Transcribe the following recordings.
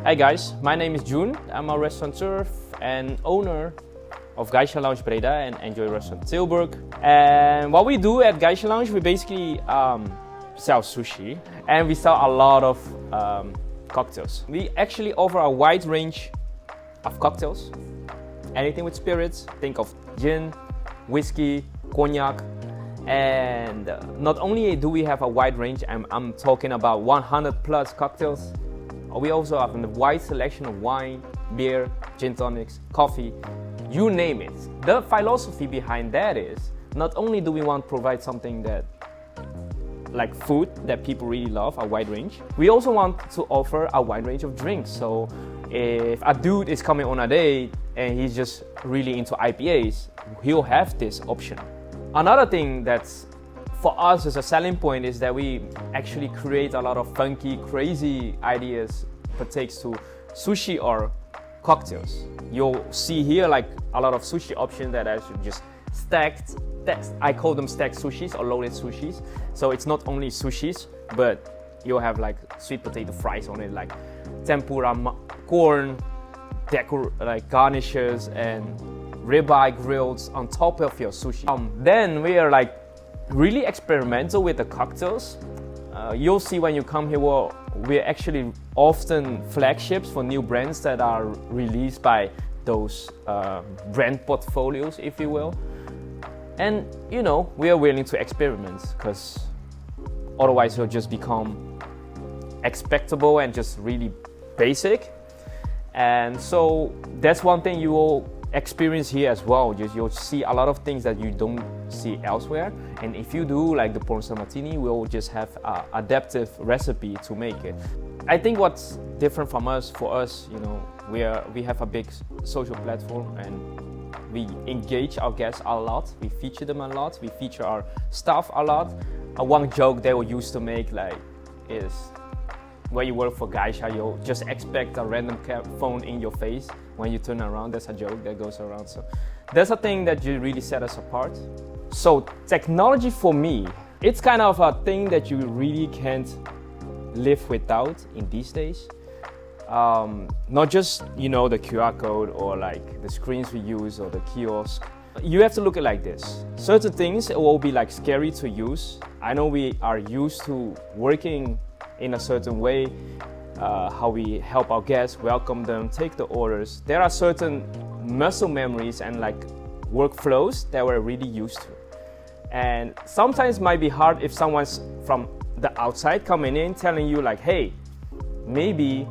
Hi guys, my name is June. I'm a restaurateur and owner of Geisha Lounge Breda and Enjoy Restaurant Tilburg. And what we do at Geisha Lounge, we basically sell sushi and we sell a lot of cocktails. We actually offer a wide range of cocktails. Anything with spirits, think of gin, whiskey, cognac. And not only do we have a wide range, I'm talking about 100 plus cocktails. We also have a wide selection of wine, beer, gin tonics, coffee, you name it. The philosophy behind that is not only do we want to provide something that like food that people really love, a wide range, we also want to offer a wide range of drinks. So if a dude is coming on a date and he's just really into IPAs, he'll have this option. Another thing that's for us as a selling point is that we actually create a lot of funky, crazy ideas pertains to sushi or cocktails. You'll see here like a lot of sushi options that are just stacked. I call them stacked sushis or loaded sushis. So it's not only sushis, but you'll have like sweet potato fries on it, like tempura, corn, like garnishes, and ribeye grills on top of your sushi. Then we are like really experimental with the cocktails. You'll see when you come here, we're actually often flagships for new brands that are released by those brand portfolios, if you will. And you know, we are willing to experiment because otherwise it'll just become expectable and just really basic. And so that's one thing you will experience here as well. You'll see a lot of things that you don't see elsewhere. And if you do like the porn star martini, we'll just have an adaptive recipe to make it. I think what's different from us, for us, you know, we have a big social platform and we engage our guests a lot. We feature them a lot. We feature our staff a lot. One joke they will used to make like is, when you work for Geisha, you'll just expect a random phone in your face when you turn around. That's a joke that goes around. So that's a thing that you really set us apart. So technology for me, it's kind of a thing that you really can't live without in these days. Not just, you know, the QR code or like the screens we use or the kiosk. You have to look at it like this. Certain things will be like scary to use. I know we are used to working in a certain way, how we help our guests, welcome them, take the orders. There are certain muscle memories and like workflows that we're really used to. And sometimes it might be hard if someone's from the outside coming in telling you like, hey, maybe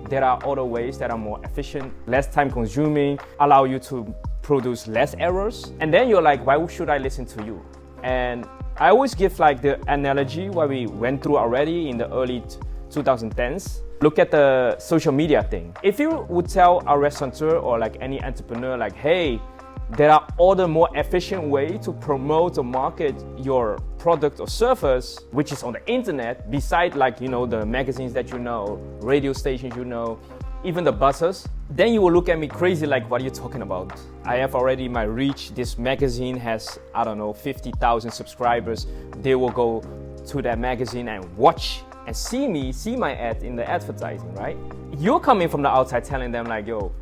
there are other ways that are more efficient, less time consuming, allow you to produce less errors. And then you're like, why should I listen to you? And I always give like the analogy what we went through already in the early 2010s. Look at the social media thing. If you would tell a restaurateur or like any entrepreneur like, hey, there are other more efficient ways to promote or market your product or service, which is on the internet, beside like, you know, the magazines that you know, radio stations you know, even the buses, then you will look at me crazy like, what are you talking about? I have already my reach. This magazine has, I don't know, 50,000 subscribers. They will go to that magazine and watch and see my ad in the advertising, right? You're coming from the outside telling them like, yo,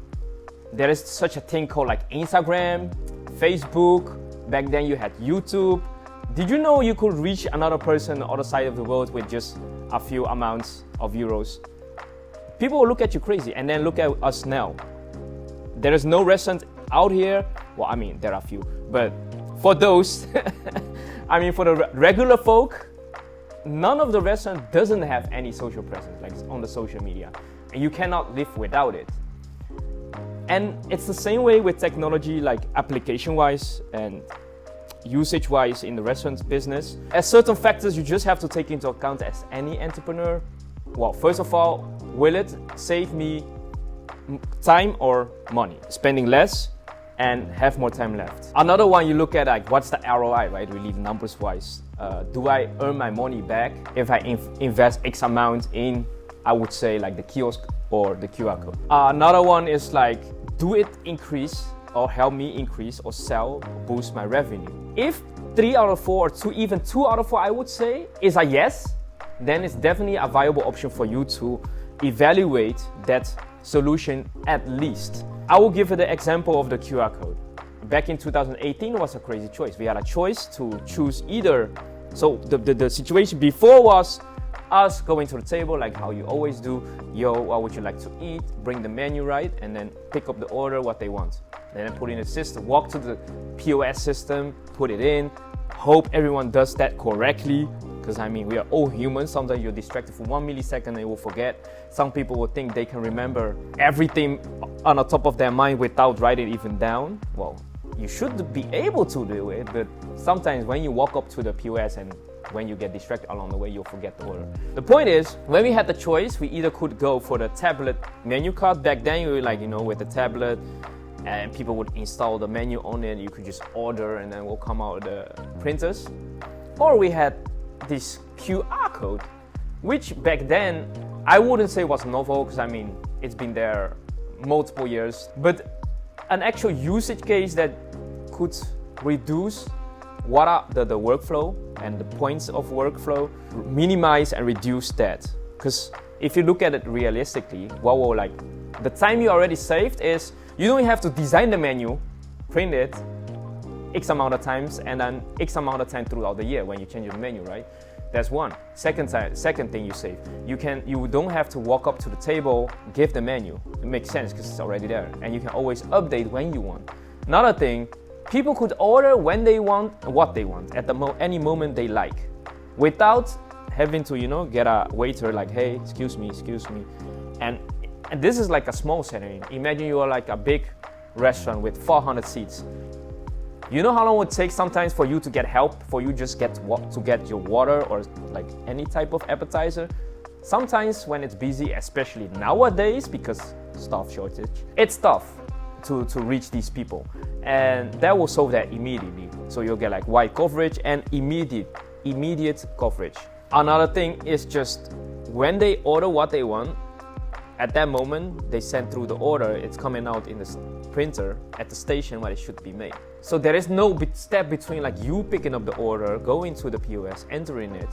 there is such a thing called like Instagram, Facebook. Back then you had YouTube. Did you know you could reach another person on the other side of the world with just a few amounts of euros? People will look at you crazy, and then look at us now. There is no restaurant out here. Well, I mean, there are a few, but for those, I mean, for the regular folk, none of the restaurant doesn't have any social presence, like on the social media, and you cannot live without it. And it's the same way with technology, like application-wise and usage-wise in the restaurant business. As certain factors you just have to take into account as any entrepreneur. Well, first of all, will it save me time or money? Spending less and have more time left. Another one you look at like, what's the ROI, right? Really numbers-wise. Do I earn my money back if I invest X amount in, I would say, like the kiosk or the QR code? Another one is like, do it increase or help me increase or sell, boost my revenue? If 3 out of 4 or even 2 out of 4, I would say, is a yes, then it's definitely a viable option for you to evaluate that solution at least. I will give you the example of the QR code. Back in 2018 was a crazy choice. We had a choice to choose either. So the situation before was us going to the table like how you always do. Yo, what would you like to eat? Bring the menu right, and then pick up the order, what they want. Then put in the system, walk to the POS system, put it in, hope everyone does that correctly. Because I mean, we are all humans. Sometimes you're distracted for 1 millisecond and you will forget. Some people will think they can remember everything on the top of their mind without writing it even down. Well, you should be able to do it, but sometimes when you walk up to the POS and when you get distracted along the way, you'll forget the order. The point is, when we had the choice, we either could go for the tablet menu card. Back then, you were like, with the tablet, and people would install the menu on it. You could just order and then will come out the printers. Or we had this QR code, which back then, I wouldn't say was novel, because I mean, it's been there multiple years, but an actual usage case that could reduce what are the workflow and the points of workflow, minimize and reduce that. Because if you look at it realistically, the time you already saved is you don't have to design the menu, print it X amount of times, and then X amount of time throughout the year when you change your menu, right? That's one. Second thing you save. You don't have to walk up to the table, give the menu. It makes sense because it's already there, and you can always update when you want. Another thing, people could order when they want, what they want, at any moment they like, without having to, get a waiter like, hey, excuse me. And this is like a small setting. Imagine you are like a big restaurant with 400 seats. You know how long it would take sometimes for you to get help, for you just to get your water or like any type of appetizer? Sometimes when it's busy, especially nowadays because staff shortage, it's tough to reach these people. And that will solve that immediately. So you'll get like wide coverage and immediate coverage. Another thing is just when they order what they want, at that moment they send through the order, it's coming out in the printer at the station where it should be made. So there is no step between like you picking up the order, going to the POS, entering it,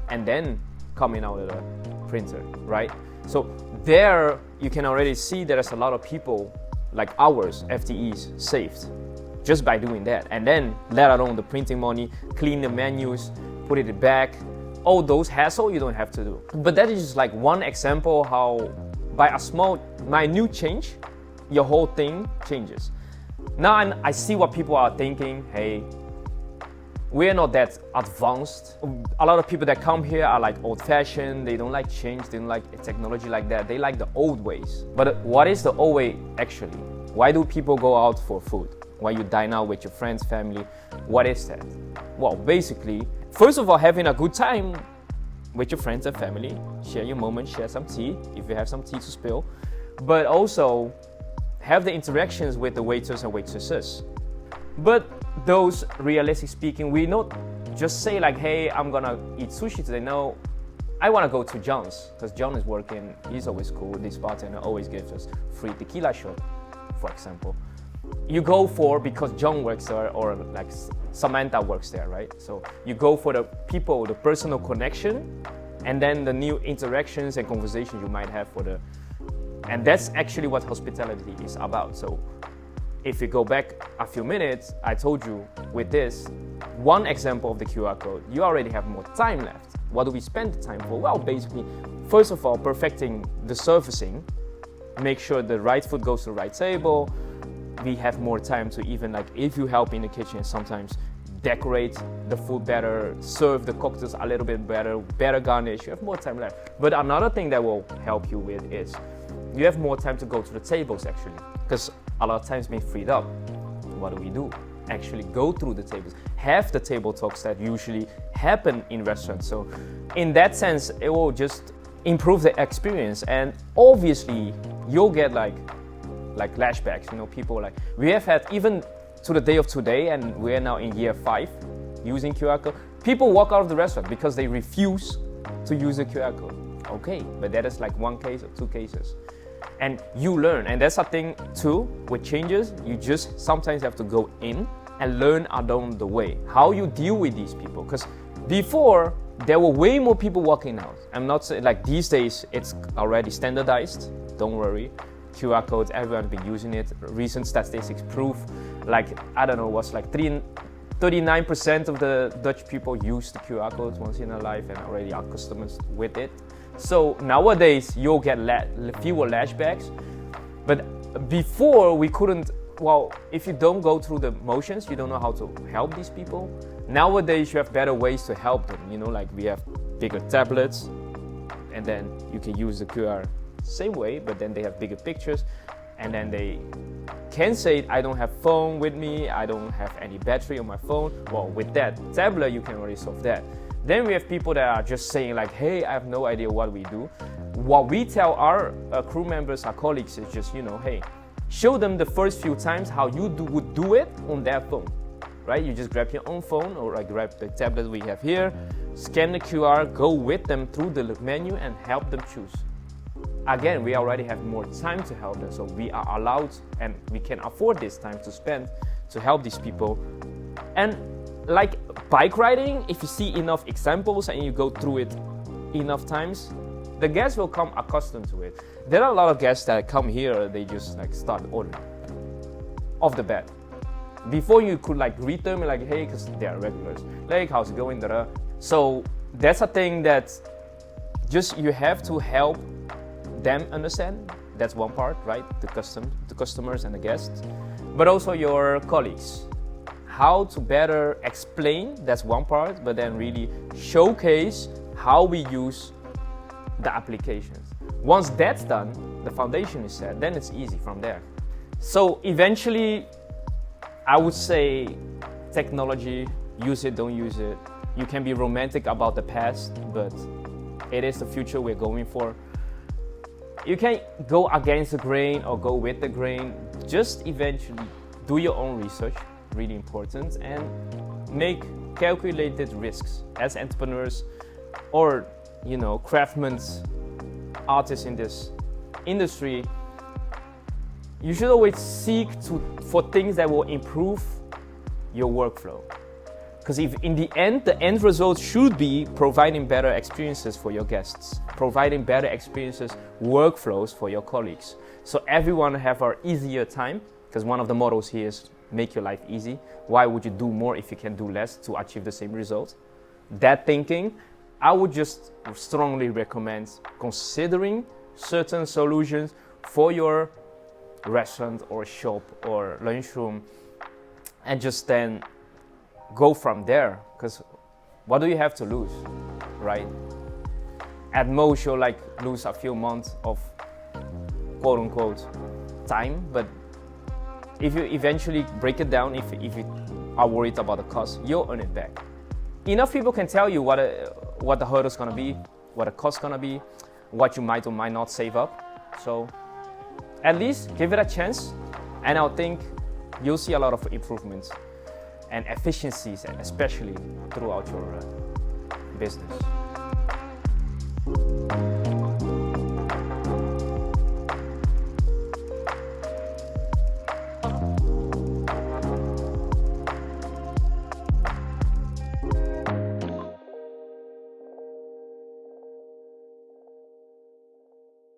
and then coming out of the printer, right? So there you can already see there's a lot of people, like hours, FTEs saved just by doing that. And then let alone the printing money, clean the menus, put it back, all those hassle you don't have to do. But that is just like one example how by a small, minute change, your whole thing changes. Now I see what people are thinking, hey, we're not that advanced. A lot of people that come here are like old-fashioned, they don't like change, they don't like technology like that, they like the old ways. But what is the old way actually? Why do people go out for food? Why you dine out with your friends, family? What is that? Well, basically, first of all, having a good time with your friends and family, share your moments, share some tea, if you have some tea to spill, but also have the interactions with the waiters and waitresses. But those, realistically speaking, we not just say like, hey, I'm gonna eat sushi today. No, I wanna go to John's, because John is working, he's always cool, this bartender always gives us free tequila shot, for example. You go for, because John works there, or like Samantha works there, right? So you go for the people, the personal connection, and then the new interactions and conversations you might have and that's actually what hospitality is about. So if you go back a few minutes, I told you with this one example of the QR code, you already have more time left. What do we spend the time for? Well, basically, first of all, perfecting the surfacing, make sure the right food goes to the right table. We have more time to even like, if you help in the kitchen, sometimes decorate the food better, serve the cocktails a little bit better garnish, you have more time left. But another thing that will help you with is you have more time to go to the tables actually, because a lot of times being freed up. What do? Actually go through the tables, have the table talks that usually happen in restaurants. So in that sense, it will just improve the experience, and obviously you'll get like flashbacks. People like, we have had even to the day of today, and we're now in year 5 using QR code. People walk out of the restaurant because they refuse to use the QR code. Okay, but that is like one case or 2 cases. And you learn, and that's a thing too with changes. You just sometimes have to go in and learn along the way how you deal with these people. Because before, there were way more people walking out. I'm not saying, like these days, it's already standardized, don't worry. QR codes, everyone's been using it. Recent statistics prove, like, I don't know, what's like 39% of the Dutch people use the QR codes once in their life and already are customers with it. So nowadays, you'll get fewer lashbacks. But before, we couldn't, well, if you don't go through the motions, you don't know how to help these people. Nowadays, you have better ways to help them. You know, like we have bigger tablets, and then you can use the QR same way, but then they have bigger pictures, and then they can say, I don't have phone with me, I don't have any battery on my phone. Well, with that tablet, you can already solve that. Then we have people that are just saying like, hey, I have no idea what we do. What we tell our crew members, our colleagues, is just, you know, hey, show them the first few times how you would do it on their phone, right? You just grab your own phone, or I grab the tablet we have here, scan the QR, go with them through the menu and help them choose. Again, we already have more time to help them, so we are allowed and we can afford this time to spend to help these people. And like bike riding, if you see enough examples and you go through it enough times, the guests will come accustomed to it. There are a lot of guests that come here, they just like start ordering off the bat. Before you could like greet them like, hey, because they are regulars, like, how's it going? So that's a thing that just you have to help them understand. That's one part, right? The customers and the guests, but also your colleagues. How to better explain, that's one part, but then really showcase how we use the applications. Once that's done, the foundation is set, then it's easy from there. So eventually, I would say technology, use it, don't use it. You can be romantic about the past, but it is the future we're going for. You can go against the grain or go with the grain. Just eventually do your own research, really important, and make calculated risks as entrepreneurs or, you know, craftsmen, artists in this industry. You should always seek for things that will improve your workflow. Because if in the end result should be providing better experiences for your guests, providing better experiences, workflows for your colleagues. So everyone have an easier time, because one of the mottos here is make your life easy. Why would you do more if you can do less to achieve the same result? That thinking, I would just strongly recommend considering certain solutions for your restaurant or shop or lunchroom, and just then go from there, because what do you have to lose, right? At most you'll like lose a few months of quote unquote time, but if you eventually break it down, if you are worried about the cost, you'll earn it back. Enough people can tell you what the hurdle's gonna be, what the cost's gonna be, what you might or might not save up. So at least give it a chance, and I think you'll see a lot of improvements and efficiencies, especially throughout your business.